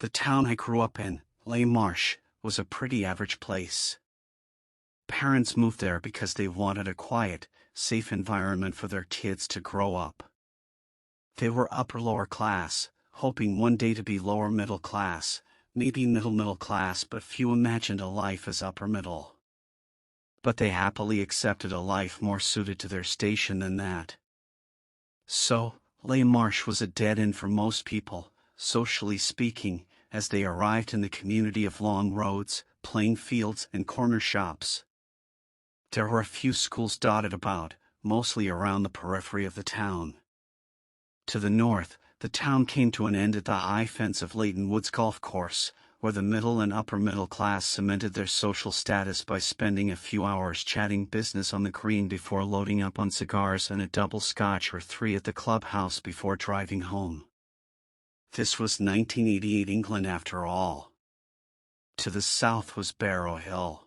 The town I grew up in, Les Marches, was a pretty average place. Parents moved there because they wanted a quiet, safe environment for their kids to grow up. They were upper-lower class, hoping one day to be lower middle class, maybe middle class, but few imagined a life as upper middle. But they happily accepted a life more suited to their station than that. So, Les Marches was a dead end for most people, socially speaking, as they arrived in the community of long roads, plain fields, and corner shops. There were a few schools dotted about, mostly around the periphery of the town. To the north, the town came to an end at the high fence of Leighton Woods Golf Course, where the middle and upper middle class cemented their social status by spending a few hours chatting business on the green before loading up on cigars and a double scotch or three at the clubhouse before driving home. This was 1988 England after all. To the south was Barrow Hill.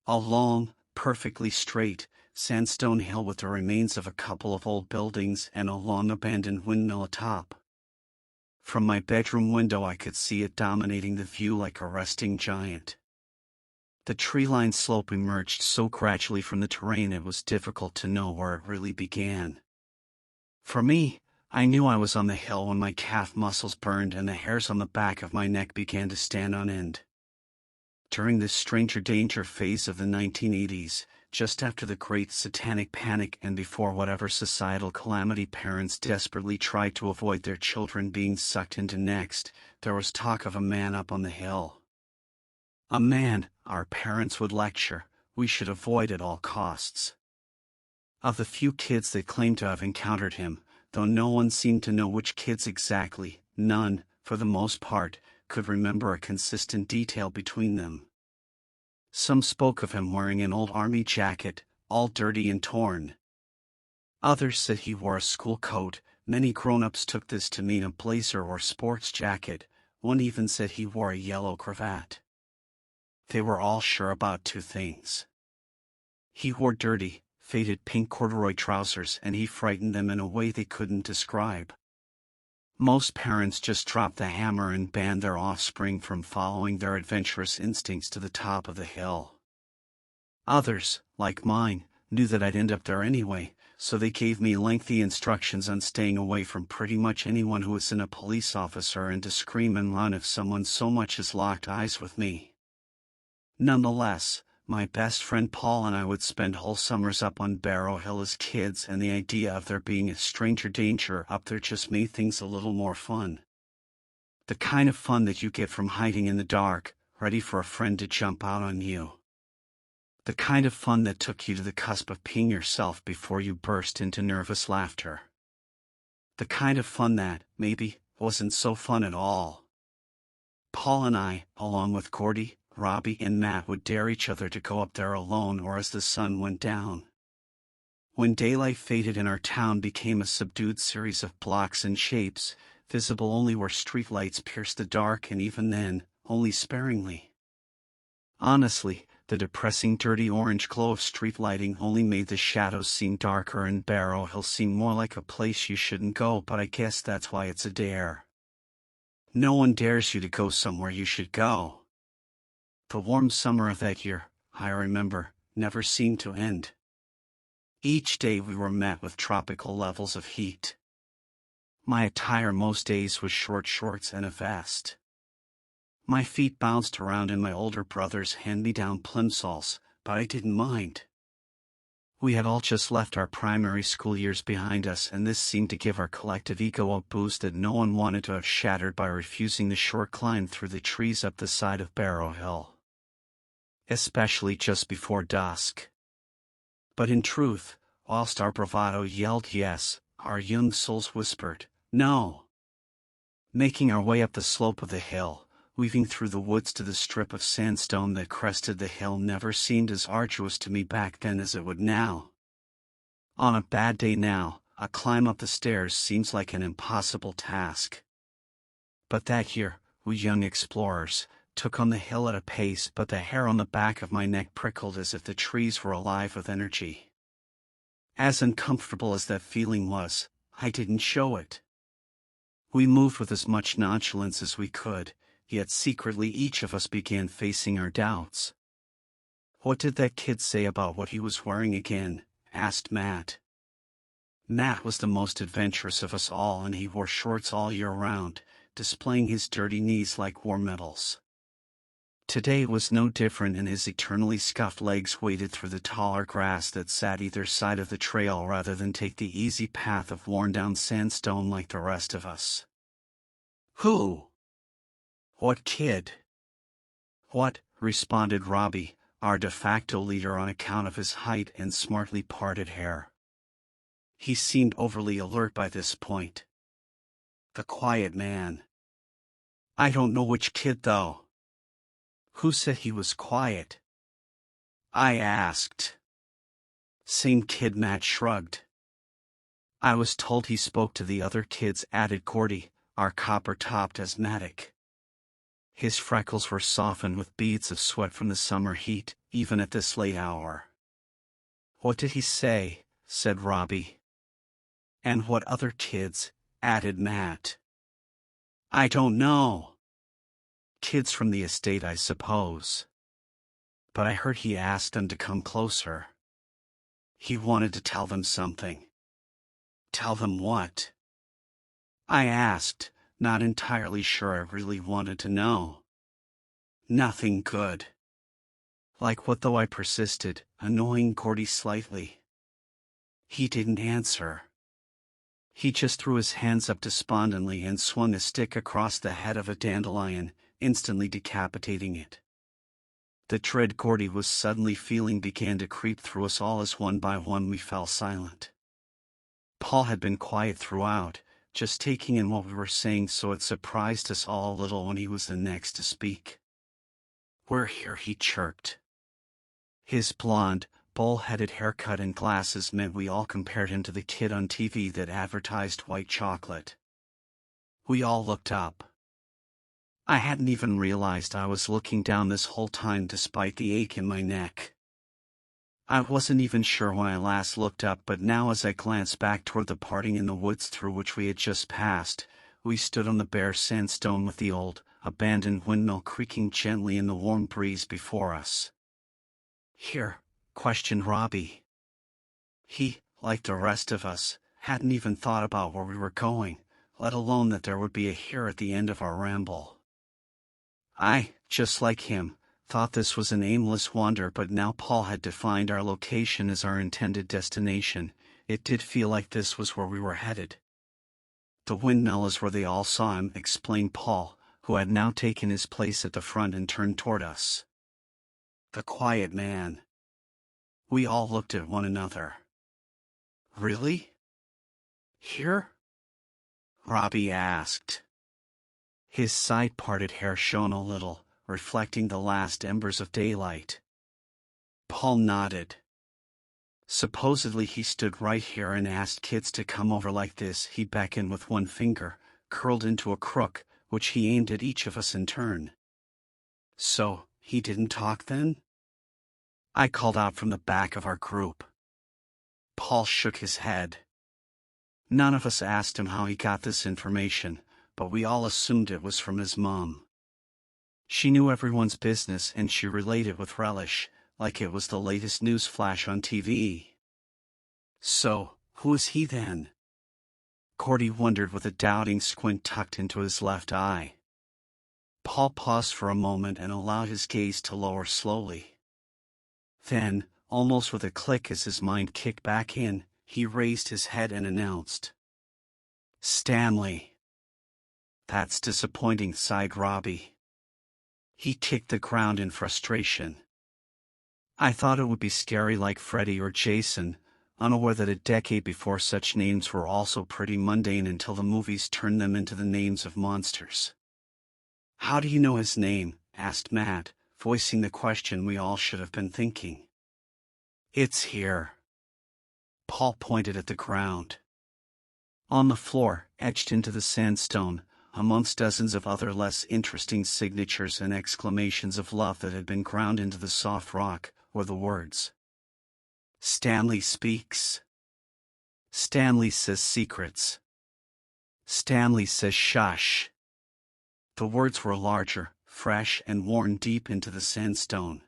A long, perfectly straight, sandstone hill with the remains of a couple of old buildings and a long-abandoned windmill atop. From my bedroom window I could see it dominating the view like a resting giant. The tree-lined slope emerged so gradually from the terrain it was difficult to know where it really began. For me, I knew I was on the hill when my calf muscles burned and the hairs on the back of my neck began to stand on end. During this stranger danger phase of the 1980s, just after the Great Satanic Panic and before whatever societal calamity parents desperately tried to avoid their children being sucked into next, there was talk of a man up on the hill. A man, our parents would lecture, we should avoid at all costs. Of the few kids that claimed to have encountered him, though no one seemed to know which kids exactly, none, for the most part, could remember a consistent detail between them. Some spoke of him wearing an old army jacket, all dirty and torn. Others said he wore a school coat. Many grown-ups took this to mean a blazer or sports jacket. One even said he wore a yellow cravat. They were all sure about two things. He wore dirty, faded pink corduroy trousers and he frightened them in a way they couldn't describe. Most parents just dropped the hammer and banned their offspring from following their adventurous instincts to the top of the hill. Others, like mine, knew that I'd end up there anyway, so they gave me lengthy instructions on staying away from pretty much anyone who wasn't a police officer and to scream and run if someone so much as locked eyes with me. Nonetheless, my best friend Paul and I would spend whole summers up on Barrow Hill as kids, and the idea of there being a stranger danger up there just made things a little more fun. The kind of fun that you get from hiding in the dark, ready for a friend to jump out on you. The kind of fun that took you to the cusp of peeing yourself before you burst into nervous laughter. The kind of fun that, maybe, wasn't so fun at all. Paul and I, along with Gordy, Robbie and Matt, would dare each other to go up there alone or as the sun went down. When daylight faded and our town became a subdued series of blocks and shapes, visible only where streetlights pierced the dark, and even then, only sparingly. Honestly, the depressing dirty orange glow of street lighting only made the shadows seem darker and Barrow Hill seem more like a place you shouldn't go, but I guess that's why it's a dare. No one dares you to go somewhere you should go. The warm summer of that year, I remember, never seemed to end. Each day we were met with tropical levels of heat. My attire most days was short shorts and a vest. My feet bounced around in my older brother's hand-me-down plimsolls, but I didn't mind. We had all just left our primary school years behind us, and this seemed to give our collective ego a boost that no one wanted to have shattered by refusing the short climb through the trees up the side of Barrow Hill. Especially just before dusk. But in truth, whilst our bravado yelled yes, our young souls whispered, no. Making our way up the slope of the hill, weaving through the woods to the strip of sandstone that crested the hill, never seemed as arduous to me back then as it would now. On a bad day now, a climb up the stairs seems like an impossible task. But that year, we young explorers took on the hill at a pace, but the hair on the back of my neck prickled as if the trees were alive with energy. As uncomfortable as that feeling was, I didn't show it. We moved with as much nonchalance as we could, yet secretly each of us began facing our doubts. "What did that kid say about what he was wearing again?" asked Matt. Matt was the most adventurous of us all, and he wore shorts all year round, displaying his dirty knees like war medals. Today was no different, and his eternally scuffed legs waded through the taller grass that sat either side of the trail rather than take the easy path of worn-down sandstone like the rest of us. "Who? What kid?" "What?" responded Robbie, our de facto leader on account of his height and smartly parted hair. He seemed overly alert by this point. "The quiet man." "I don't know which kid though." "Who said he was quiet?" I asked. "Same kid," Matt shrugged. "I was told he spoke to the other kids," added Gordy, our copper-topped asthmatic. His freckles were softened with beads of sweat from the summer heat, even at this late hour. "What did he say?" said Robbie. "And what other kids?" added Matt. "I don't know. Kids from the estate, I suppose. But I heard he asked them to come closer. He wanted to tell them something." "Tell them what?" I asked, not entirely sure I really wanted to know. "Nothing good." "Like what though?" I persisted, annoying Gordy slightly. He didn't answer. He just threw his hands up despondently and swung a stick across the head of a dandelion, instantly decapitating it. The dread Gordy was suddenly feeling began to creep through us all as one by one we fell silent. Paul had been quiet throughout, just taking in what we were saying, so it surprised us all a little when he was the next to speak. "We're here," he chirped. His blonde, bull-headed haircut and glasses meant we all compared him to the kid on TV that advertised white chocolate. We all looked up. I hadn't even realized I was looking down this whole time despite the ache in my neck. I wasn't even sure when I last looked up, but now as I glanced back toward the parting in the woods through which we had just passed, we stood on the bare sandstone with the old, abandoned windmill creaking gently in the warm breeze before us. "Here?" questioned Robbie. He, like the rest of us, hadn't even thought about where we were going, let alone that there would be a here at the end of our ramble. I, just like him, thought this was an aimless wander, but now Paul had defined our location as our intended destination. It did feel like this was where we were headed. "The windmill is where they all saw him," explained Paul, who had now taken his place at the front and turned toward us. "The quiet man." We all looked at one another. "Really? Here?" Robbie asked. His side-parted hair shone a little, reflecting the last embers of daylight. Paul nodded. "Supposedly he stood right here and asked kids to come over like this." He beckoned with one finger, curled into a crook, which he aimed at each of us in turn. "So, he didn't talk then?" I called out from the back of our group. Paul shook his head. None of us asked him how he got this information, but we all assumed it was from his mom. She knew everyone's business and she relayed it with relish, like it was the latest news flash on TV. "So, who is he then?" Cordy wondered with a doubting squint tucked into his left eye. Paul paused for a moment and allowed his gaze to lower slowly. Then, almost with a click as his mind kicked back in, he raised his head and announced, "Stanley." "That's disappointing," sighed Robbie. He kicked the ground in frustration. I thought it would be scary like Freddy or Jason, unaware that a decade before such names were also pretty mundane until the movies turned them into the names of monsters. "How do you know his name?" asked Matt, voicing the question we all should have been thinking. "It's here." Paul pointed at the ground. On the floor, etched into the sandstone, amongst dozens of other less interesting signatures and exclamations of love that had been ground into the soft rock, were the words, "Stanley speaks. Stanley says secrets." Stanley says shush. The words were larger, fresh and worn deep into the sandstone.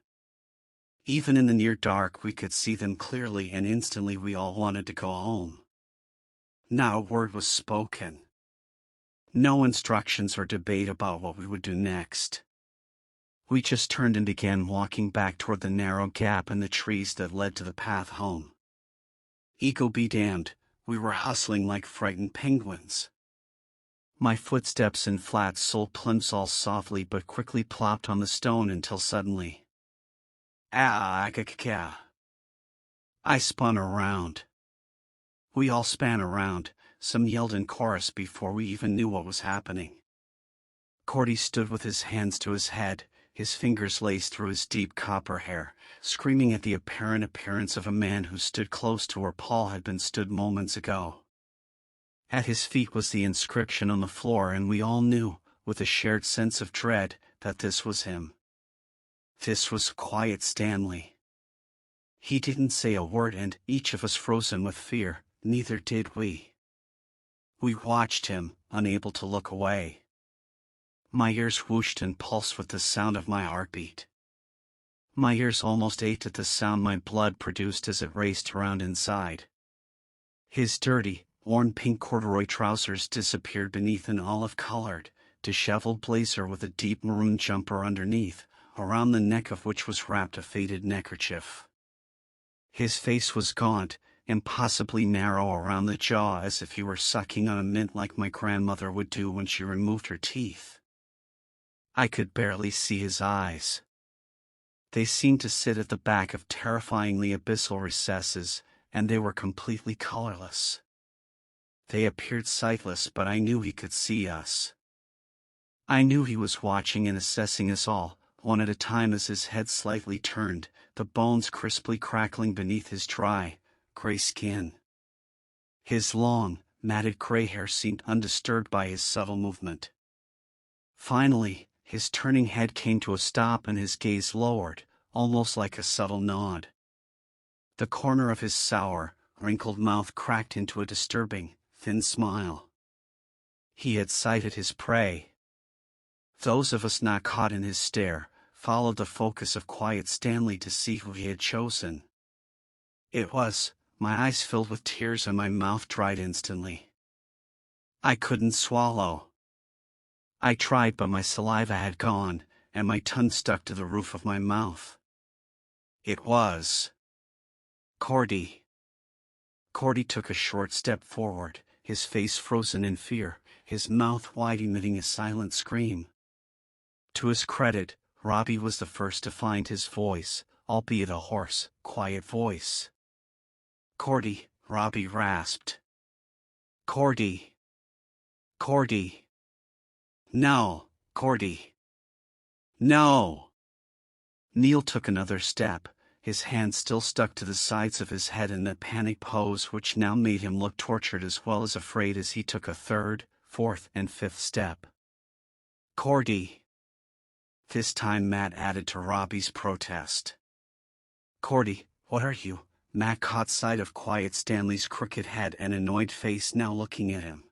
Even in the near dark we could see them clearly, and instantly we all wanted to go home. Not a word was spoken. No instructions or debate about what we would do next. We just turned and began walking back toward the narrow gap in the trees that led to the path home. Ego be damned, we were hustling like frightened penguins. My footsteps in flat sole plimsolls softly but quickly plopped on the stone until suddenly. I spun around. We all span around, some yelled in chorus before we even knew what was happening. Cordy stood with his hands to his head, his fingers laced through his deep copper hair, screaming at the apparent appearance of a man who stood close to where Paul had been stood moments ago. At his feet was the inscription on the floor, and we all knew, with a shared sense of dread, that this was him. This was Quiet Stanley. He didn't say a word, and, each of us frozen with fear, neither did we. We watched him, unable to look away. My ears whooshed and pulsed with the sound of my heartbeat. My ears almost ached at the sound my blood produced as it raced around inside. His dirty, worn pink corduroy trousers disappeared beneath an olive-colored, disheveled blazer with a deep maroon jumper underneath, around the neck of which was wrapped a faded neckerchief. His face was gaunt, impossibly narrow around the jaw, as if he were sucking on a mint like my grandmother would do when she removed her teeth. I could barely see his eyes. They seemed to sit at the back of terrifyingly abyssal recesses, and they were completely colorless. They appeared sightless, but I knew he could see us. I knew he was watching and assessing us all, one at a time, as his head slightly turned, the bones crisply crackling beneath his dry, gray skin. His long, matted gray hair seemed undisturbed by his subtle movement. Finally, his turning head came to a stop and his gaze lowered, almost like a subtle nod. The corner of his sour, wrinkled mouth cracked into a disturbing, thin smile. He had sighted his prey. Those of us not caught in his stare followed the focus of Quiet Stanley to see who he had chosen. It was. My eyes filled with tears and my mouth dried instantly. I couldn't swallow. I tried, but my saliva had gone, and my tongue stuck to the roof of my mouth. It was Cordy. Cordy took a short step forward, his face frozen in fear, his mouth wide, emitting a silent scream. To his credit, Robbie was the first to find his voice, albeit a hoarse, quiet voice. "Cordy," Robbie rasped. "Cordy. Cordy. No, Cordy. No." Neil took another step, his hands still stuck to the sides of his head in that panic pose which now made him look tortured as well as afraid as he took a third, fourth, and fifth step. "Cordy." This time Matt added to Robbie's protest. "Cordy, what are you?" Matt caught sight of Quiet Stanley's crooked head and annoyed face now looking at him.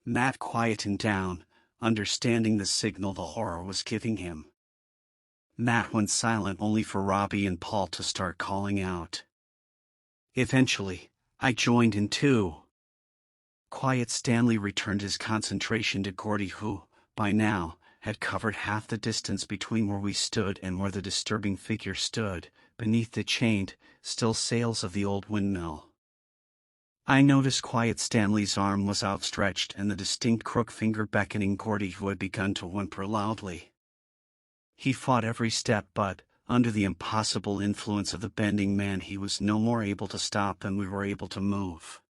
Matt quietened down, understanding the signal the horror was giving him. Matt went silent, only for Robbie and Paul to start calling out. Eventually, I joined in too. Quiet Stanley returned his concentration to Cordy, who, by now, had covered half the distance between where we stood and where the disturbing figure stood, beneath the chained, still sails of the old windmill. I noticed Quiet Stanley's arm was outstretched and the distinct crook finger beckoning Cordy, who had begun to whimper loudly. He fought every step, but, under the impossible influence of the bending man, he was no more able to stop than we were able to move.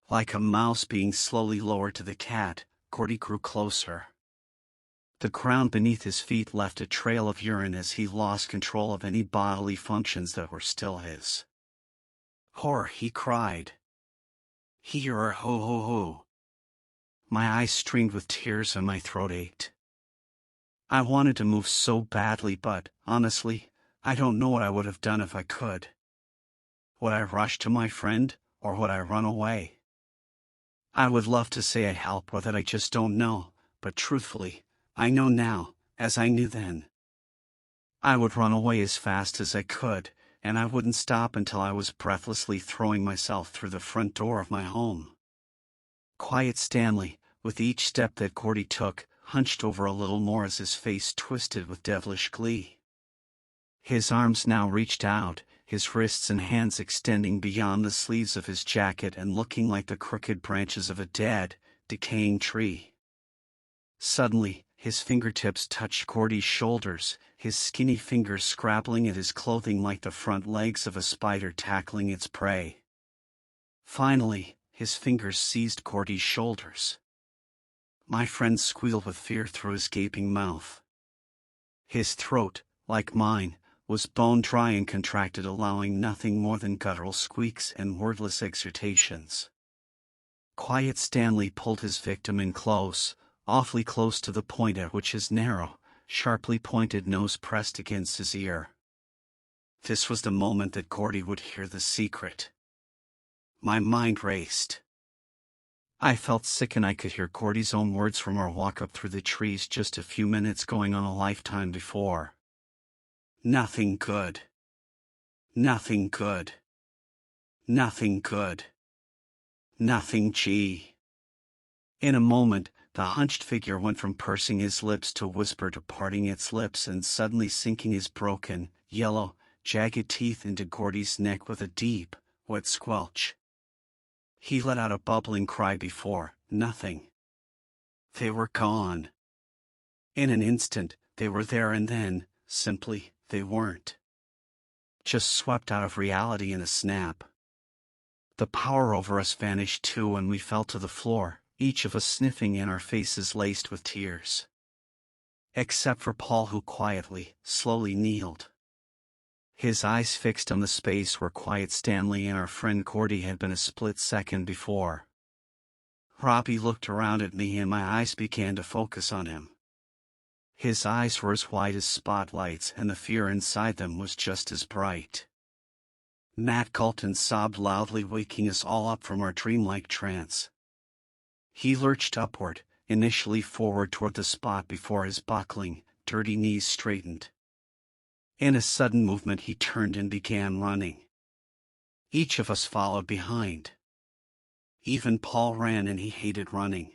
Like a mouse being slowly lowered to the cat, Cordy grew closer. The ground beneath his feet left a trail of urine as he lost control of any bodily functions that were still his. "Horror!" he cried. "Here, ho ho ho!" My eyes streamed with tears and my throat ached. I wanted to move so badly, but, honestly, I don't know what I would have done if I could. Would I rush to my friend, or would I run away? I would love to say I help or that I just don't know, but truthfully, I know now, as I knew then. I would run away as fast as I could, and I wouldn't stop until I was breathlessly throwing myself through the front door of my home. Quiet Stanley, with each step that Cordy took, hunched over a little more as his face twisted with devilish glee. His arms now reached out, his wrists and hands extending beyond the sleeves of his jacket and looking like the crooked branches of a dead, decaying tree. Suddenly, his fingertips touched Cordy's shoulders, his skinny fingers scrabbling at his clothing like the front legs of a spider tackling its prey. Finally, his fingers seized Cordy's shoulders. My friend squealed with fear through his gaping mouth. His throat, like mine, was bone-dry and contracted, allowing nothing more than guttural squeaks and wordless exhortations. Quiet Stanley pulled his victim in close, awfully close to the point at which his narrow, sharply pointed nose pressed against his ear. This was the moment that Cordy would hear the secret. My mind raced. I felt sick and I could hear Cordy's own words from our walk up through the trees just a few minutes going on a lifetime before. Nothing good. Nothing good. Nothing good. Nothing gee. In a moment, the hunched figure went from pursing his lips to whisper to parting its lips and suddenly sinking his broken, yellow, jagged teeth into Cordy's neck with a deep, wet squelch. He let out a bubbling cry before, nothing. They were gone. In an instant, they were there and then, simply, they weren't. Just swept out of reality in a snap. The power over us vanished too and we fell to the floor, each of us sniffing and our faces laced with tears. Except for Paul, who quietly, slowly kneeled. His eyes fixed on the space where Quiet Stanley and our friend Cordy had been a split second before. Robbie looked around at me and my eyes began to focus on him. His eyes were as wide as spotlights and the fear inside them was just as bright. Matt gulped and sobbed loudly, waking us all up from our dreamlike trance. He lurched upward, initially forward toward the spot before his buckling, dirty knees straightened. In a sudden movement he turned and began running. Each of us followed behind. Even Paul ran and he hated running.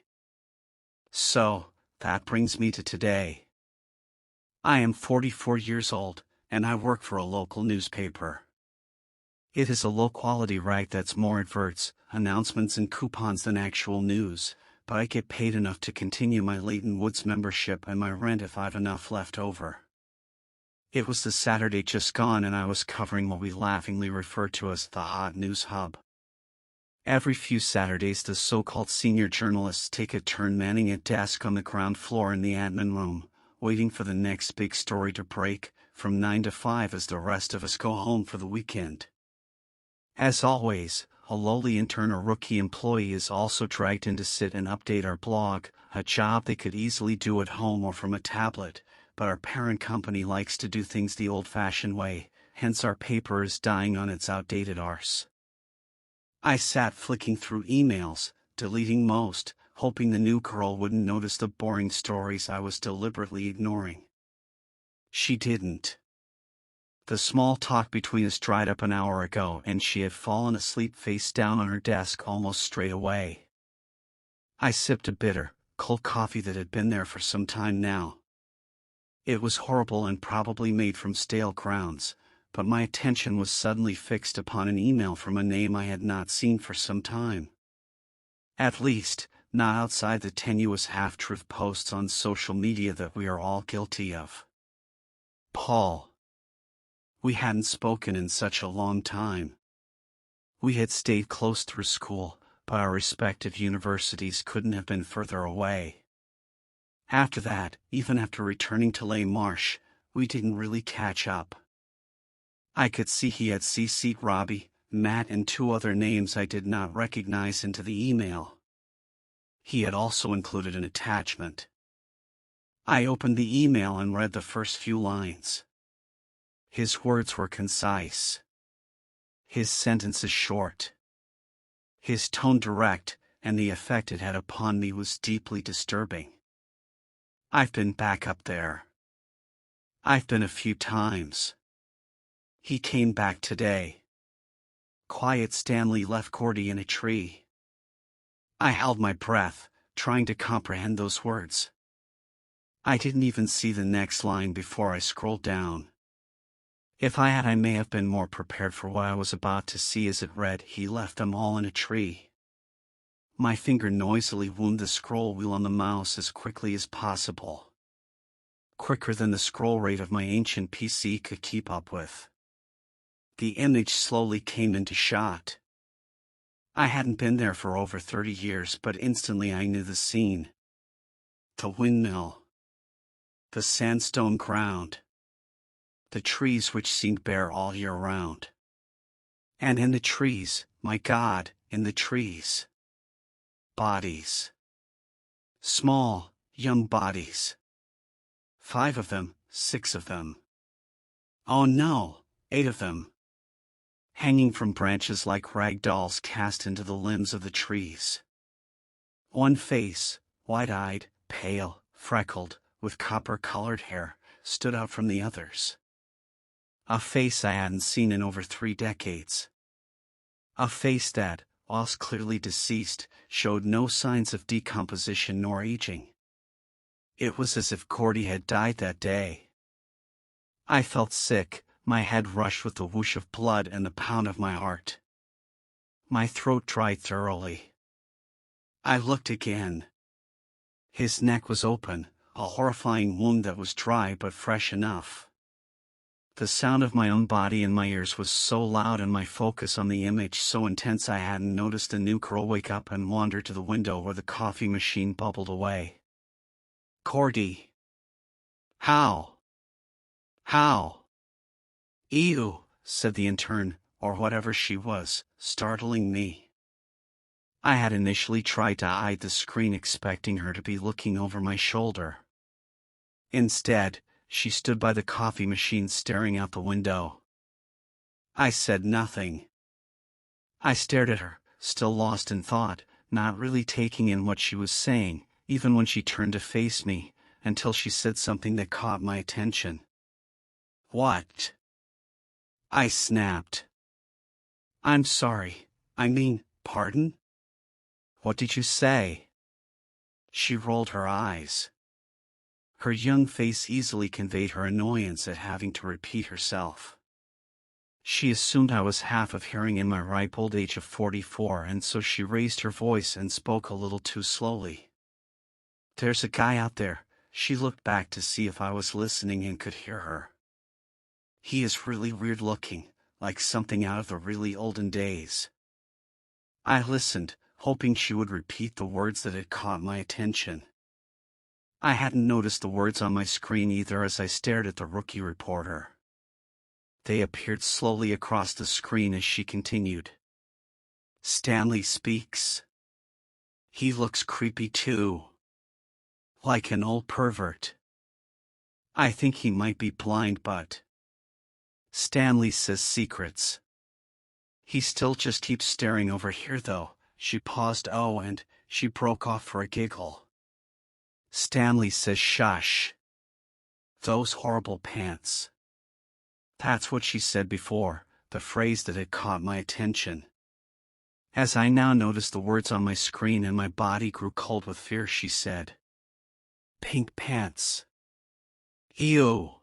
So, that brings me to today. I am 44 years old, and I work for a local newspaper. It is a low-quality rag that's more adverts, announcements and coupons than actual news, but I get paid enough to continue my Leighton Woods membership and my rent if I've enough left over. It was the Saturday just gone and I was covering what we laughingly refer to as the hot news hub. Every few Saturdays the so-called senior journalists take a turn manning a desk on the ground floor in the admin room, waiting for the next big story to break, from 9 to 5 as the rest of us go home for the weekend. As always, a lowly intern or rookie employee is also dragged in to sit and update our blog, a job they could easily do at home or from a tablet, but our parent company likes to do things the old-fashioned way, hence our paper is dying on its outdated arse. I sat flicking through emails, deleting most, hoping the new girl wouldn't notice the boring stories I was deliberately ignoring. She didn't. The small talk between us dried up an hour ago and she had fallen asleep face down on her desk almost straight away. I sipped a bitter, cold coffee that had been there for some time now. It was horrible and probably made from stale grounds, but my attention was suddenly fixed upon an email from a name I had not seen for some time. At least, not outside the tenuous half-truth posts on social media that we are all guilty of. Paul. We hadn't spoken in such a long time. We had stayed close through school, but our respective universities couldn't have been further away. After that, even after returning to Les Marches, we didn't really catch up. I could see he had CC'd Robbie, Matt and 2 other names I did not recognize into the email. He had also included an attachment. I opened the email and read the first few lines. His words were concise. His sentences short. His tone direct, and the effect it had upon me was deeply disturbing. I've been back up there. I've been a few times. He came back today. Quiet Stanley left Cordy in a tree. I held my breath, trying to comprehend those words. I didn't even see the next line before I scrolled down. If I had, I may have been more prepared for what I was about to see as it read, "He left them all in a tree." My finger noisily wound the scroll wheel on the mouse as quickly as possible. Quicker than the scroll rate of my ancient PC could keep up with. The image slowly came into shot. I hadn't been there for over 30 years, but instantly I knew the scene. The windmill. The sandstone ground. The trees which seemed bare all year round. And in the trees, my God, in the trees. Bodies. Small, young bodies. 5 of them, 6 of them. Oh no, 8 of them. Hanging from branches like rag dolls cast into the limbs of the trees. One face, wide-eyed, pale, freckled, with copper-colored hair, stood out from the others. A face I hadn't seen in over 3 decades. A face that, whilst clearly deceased, showed no signs of decomposition nor aging. It was as if Cordy had died that day. I felt sick, my head rushed with the whoosh of blood and the pound of my heart. My throat dried thoroughly. I looked again. His neck was open, a horrifying wound that was dry but fresh enough. The sound of my own body in my ears was so loud and my focus on the image so intense I hadn't noticed a new girl wake up and wander to the window where the coffee machine bubbled away. Cordy. How? How? Ew, said the intern, or whatever she was, startling me. I had initially tried to hide the screen expecting her to be looking over my shoulder. Instead, she stood by the coffee machine staring out the window. I said nothing. I stared at her, still lost in thought, not really taking in what she was saying, even when she turned to face me, until she said something that caught my attention. What? I snapped. I'm sorry, pardon? What did you say? She rolled her eyes. Her young face easily conveyed her annoyance at having to repeat herself. She assumed I was half of hearing in my ripe old age of 44, and so she raised her voice and spoke a little too slowly. There's a guy out there. She looked back to see if I was listening and could hear her. He is really weird looking, like something out of the really olden days. I listened, hoping she would repeat the words that had caught my attention. I hadn't noticed the words on my screen either as I stared at the rookie reporter. They appeared slowly across the screen as she continued. Stanley speaks. He looks creepy too. Like an old pervert. I think he might be blind, but Stanley says secrets. He still just keeps staring over here though. She paused, and she broke off for a giggle. Stanley says shush. Those horrible pants. That's what she said before, the phrase that had caught my attention. As I now noticed the words on my screen and my body grew cold with fear, she said, pink pants. Ew.